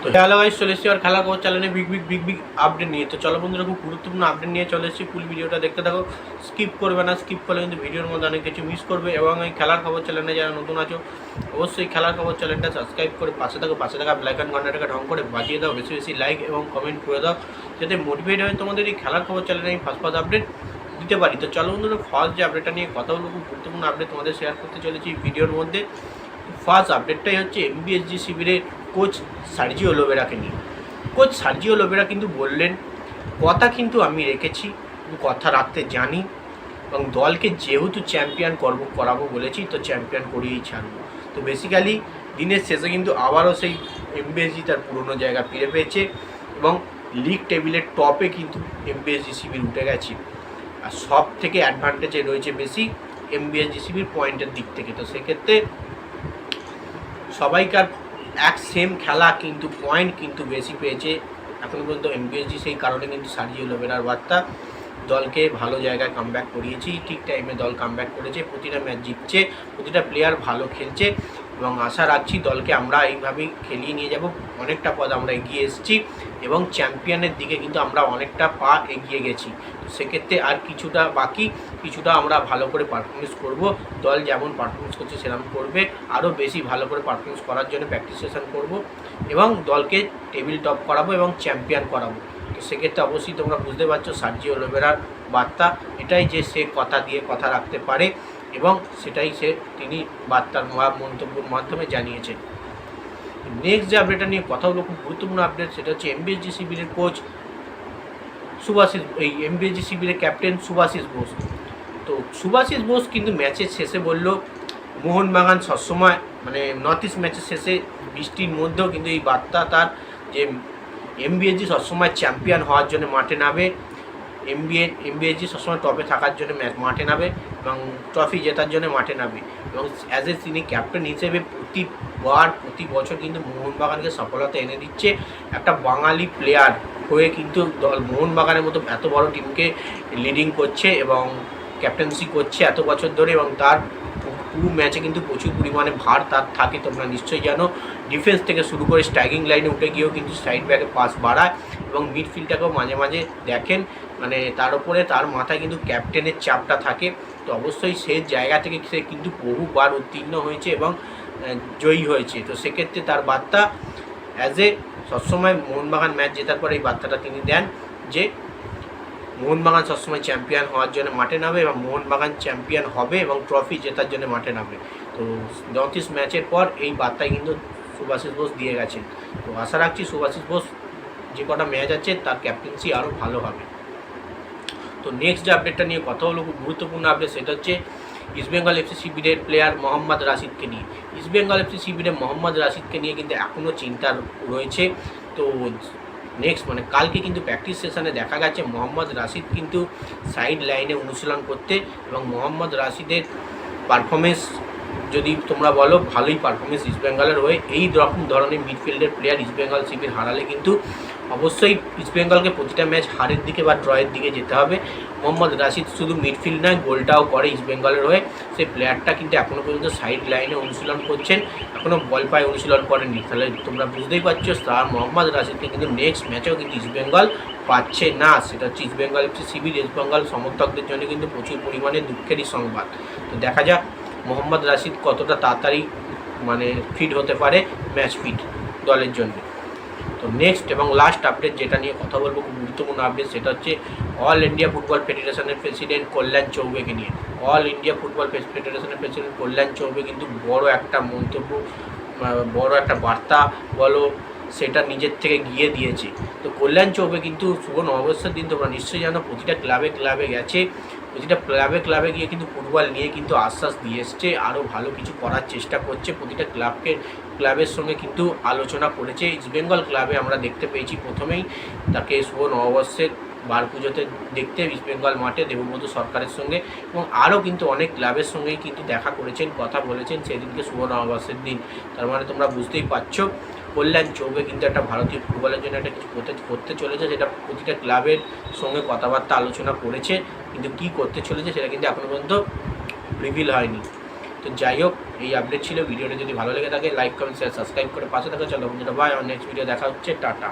তো hello guys, চলে এসেছি আর খেলার খবর চ্যানেলে বিগ আপডেট নিয়ে। তো চলো বন্ধুরা, খুব গুরুত্বপূর্ণ আপডেট নিয়ে চলে এসেছি। ফুল ভিডিওটা দেখতে থাকো, স্কিপ করবে না। স্কিপ করলে কিন্তু ভিডিওর মধ্যে অনেক কিছু মিস করবে। এবং এই খেলার খবর চ্যানেলে যারা নতুন আছো, অবশ্যই খেলার খবর চ্যানেলটা সাবস্ক্রাইব করে পাশে থাকা বেল আইকন ঘন্টাটাকে ঢং করে বাজিয়ে দাও। বেশি বেশি লাইক এবং কমেন্ট করে দাও, যাতে মোটিভেট হয়ে তোমাদের এই খেলার খবর চ্যানেলে আমি ফার্স্ট আপডেট দিতে পারি। তো চলো বন্ধুরা, ফার্স্ট যে আপডেটটা নিয়ে কথা বলবো, খুব গুরুত্বপূর্ণ আপডেট তোমাদের শেয়ার করতে চলেছি ভিডিওর মধ্যে। ফার্স্ট আপডেটটাই হচ্ছে এমবিএসজি শিবিরের কোচ সার্জিও লোবেরাকে নিয়ে। কোচ সার্জিও লোবেরা কিন্তু বললেন, কথা কিন্তু আমি রেখেছি, কথা রাখতে জানি, এবং দলকে যেহেতু চ্যাম্পিয়ন করাবো বলেছি, তো চ্যাম্পিয়ন করিয়েই ছাড়বো। তো বেসিক্যালি দিনের শেষে কিন্তু আবারও সেই এমবিএসজি তার পুরনো জায়গা ফিরে পেয়েছে এবং লিগ টেবিলের টপে কিন্তু এমবিএসজি শিবির উঠে গেছে। আর সব থেকে অ্যাডভান্টেজে রয়েছে বেশি এমবিএসজি শিবির পয়েন্টের দিক থেকে। তো সেক্ষেত্রে সবাইকার এক সেম খেলা, কিন্তু পয়েন্ট কিন্তু বেশি পেয়েছে এখন পর্যন্ত এমবিএসজি। সেই কারণে কিন্তু সার্জিও লোবেরার বার্তা, দলকে ভালো জায়গায় কামব্যাক করিয়েছি, ঠিক টাইমে দল কামব্যাক করেছে, প্রতিটা ম্যাচ জিতছে, প্রতিটা প্লেয়ার ভালো খেলছে, এবং আশা রাখছি দলকে আমরা এইভাবেই খেলিয়ে নিয়ে যাব। অনেকটা পথ আমরা এগিয়ে এসেছি এবং চ্যাম্পিয়নের দিকে কিন্তু আমরা অনেকটা পা এগিয়ে গেছি। তো সেক্ষেত্রে আর কিছুটা বাকি, কিছুটা আমরা ভালো করে পারফরমেন্স করব। দল যেমন পারফরমেন্স করছে সেরকম করবে, আরও বেশি ভালো করে পারফরমেন্স করার জন্য প্র্যাকটিস সেশন করব এবং দলকে টেবিল টপ করাবো এবং চ্যাম্পিয়ন করাবো। তো সেক্ষেত্রে অবশ্যই তোমরা বুঝতে পারছো সার্জিও লোবেরার বার্তা এটাই, যে সে কথা দিয়ে কথা রাখতে পারে এবং সেটাই তিনি বার্তার মন্তব্যের মাধ্যমে জানিয়েছেন। নেক্সট যে আপডেটটা নিয়ে কথা হলো, খুব গুরুত্বপূর্ণ আপডেট, সেটা হচ্ছে এমবিএসজি শিবিরের কোচ এমবিএসজি শিবিরের ক্যাপ্টেন সুভাশিস বোস। তো সুভাশিস বোস কিন্তু ম্যাচের শেষে বলল, মোহনবাগান সবসময় মানে নর্থ ইস্ট ম্যাচের শেষে বৃষ্টির মধ্যেও কিন্তু এই বার্তা তার, যে এমবিএসজি সবসময় চ্যাম্পিয়ন হওয়ার জন্য মাঠে নামে, এমবিএসজি সবসময় টপে থাকার জন্য মাঠে নামে এবং ট্রফি জেতার জন্য মাঠে নামে। এবং অ্যাজ তিনি ক্যাপ্টেন হিসেবে প্রতি বছর কিন্তু মোহনবাগানকে সফলতা এনে দিচ্ছে। একটা বাঙালি প্লেয়ার হয়ে কিন্তু দল মোহনবাগানের মতো এত বড় টিমকে লিডিং করছে এবং ক্যাপ্টেন্সি করছে এত বছর ধরে, এবং তার পুরো ম্যাচে কিন্তু প্রচুর পরিমাণে ভার তার থাকে। তোমরা নিশ্চয়ই জানো, ডিফেন্স থেকে শুরু করে স্ট্রাইকিং লাইনে উঠে গিয়েও কিন্তু সাইড ব্যাকে পাস বাড়ায় এবং মিডফিল্ডটাকেও মাঝে মাঝে দেখেন, মানে তার উপরে তার মাথায় কিন্তু ক্যাপ্টেনের চাপটা থাকে। তো অবশ্যই সেই জায়গা থেকে সে কিন্তু বহুবার উত্তীর্ণ হয়েছে এবং জয়ী হয়েছে। তো সেক্ষেত্রে তার বার্তা সবসময় মোহনবাগান ম্যাচ জেতার পরে এই বার্তাটা তিনি দেন, যে মোহনবাগান সবসময় চ্যাম্পিয়ন হওয়ার জন্য মাঠে নামে এবং মোহনবাগান চ্যাম্পিয়ন হবে এবং ট্রফি জেতার জন্য মাঠে নামে। তো নর্থ ইস্ট ম্যাচের পর এই বার্তায় কিন্তু সুভাশিস বোস দিয়ে গেছেন। তো আশা রাখছি সুভাশিস বোস যে কটা ম্যাচ আছে তার ক্যাপ্টেন্সি আরও ভালো হবে। তো নেক্সট যে আপডেটটা নিয়ে কথা হলো, খুব গুরুত্বপূর্ণ আপডেট, সেটা হচ্ছে ইস্টবেঙ্গল এফসি শিবিরের প্লেয়ার মোহাম্মদ রাশিদকে নিয়ে। ইস্টবেঙ্গল এফসি শিবিরের মোহাম্মদ রাশিদকে নিয়ে কিন্তু এখনও চিন্তা রয়েছে। তো নেক্সট মানে কালকে কিন্তু প্র্যাকটিস সেশনে দেখা গেছে মোহাম্মদ রাশিদ কিন্তু সাইড লাইনে অনুশীলন করতে, এবং মোহাম্মদ রাশিদের পারফরমেন্স যদি তোমরা বলো, ভালোই পারফরমেন্স ইস্টবেঙ্গলের হয়ে। এই রকম ধরনের মিডফিল্ডের প্লেয়ার ইস্টবেঙ্গল শিবির হারালে কিন্তু অবশ্যই ইস্টবেঙ্গলকে প্রতিটা ম্যাচ হারের দিকে বা ড্রয়ের দিকে যেতে হবে। মোহাম্মদ রাশিদ শুধু মিডফিল্ড নয়, গোলটাও করে ইস্টবেঙ্গলের হয়ে। সেই প্লেয়ারটা কিন্তু এখনও পর্যন্ত সাইড লাইনে অনুশীলন করছেন, এখনও বল পায়ে অনুশীলন করেননি। তাহলে তোমরা বুঝতেই পারছো, তার মোহাম্মদ রাশিদকে কিন্তু নেক্সট ম্যাচেও কিন্তু ইস্টবেঙ্গল পাচ্ছে না। সেটা হচ্ছে ইস্টবেঙ্গল এফসি শিবির ইস্টবেঙ্গল সমর্থকদের জন্য কিন্তু প্রচুর পরিমাণে দুঃখেরই সংবাদ। তো দেখা যাক মোহাম্মদ রাশিদ কতটা তাড়াতাড়ি মানে ফিট হতে পারে, ম্যাচ ফিট দলের জন্য। তো নেক্সট এবং লাস্ট আপডেট যেটা নিয়ে কথা বলবো, খুব গুরুত্বপূর্ণ আপডেট, সেটা হচ্ছে অল ইন্ডিয়া ফুটবল ফেডারেশনের প্রেসিডেন্ট কল্যাণ চৌবেকে নিয়ে। অল ইন্ডিয়া ফুটবল ফেডারেশনের প্রেসিডেন্ট কল্যাণ চৌবে কিন্তু বড় একটা মন্তব্য, বড় একটা বার্তা বলো, সেটা নিজের থেকে গিয়ে দিয়েছে। তো কল্যাণ চৌবে কিন্তু শুভ নববর্ষের দিন তোমরা নিশ্চয়ই জানো, প্রতিটা ক্লাবে গেছে, প্রতিটা ক্লাবে গিয়ে কিন্তু ফুটবল নিয়ে কিন্তু আশ্বাস দিয়ে এসছে, আরও ভালো কিছু করার চেষ্টা করছে। প্রতিটা ক্লাবের সঙ্গে কিন্তু আলোচনা করেছে। ইস্টবেঙ্গল ক্লাবে আমরা দেখতে পেয়েছি প্রথমেই তাকে শুভ নববর্ষের বার পুজোতে দেখতে ইস্টবেঙ্গল মাঠে দেবব্রত সরকারের সঙ্গে, এবং আরও কিন্তু অনেক ক্লাবের সঙ্গেই কিন্তু দেখা করেছেন, কথা বলেছেন সেদিনকে শুভ নববর্ষের দিন। তার মানে তোমরা বুঝতেই পারছো কল্যাণ চৌবে কিন্তু একটা ভারতীয় ফুটবলের জন্য একটা কিছু করতে চলেছে, যেটা প্রতিটা ক্লাবের সঙ্গে কথাবার্তা আলোচনা করেছে, কিন্তু কী করতে চলেছে সেটা কিন্তু এখনও পর্যন্ত রিভিল হয়নি। তো যাই হোক, এই আপডেট ছিল। ভিডিওটা যদি ভালো লেগে থাকে লাইক কমেন্ট শেয়ার সাবস্ক্রাইব করে পাশে থাকা। চলো বন্ধুরা, বাই, আমার নেক্সট ভিডিও দেখা হচ্ছে, টাটা।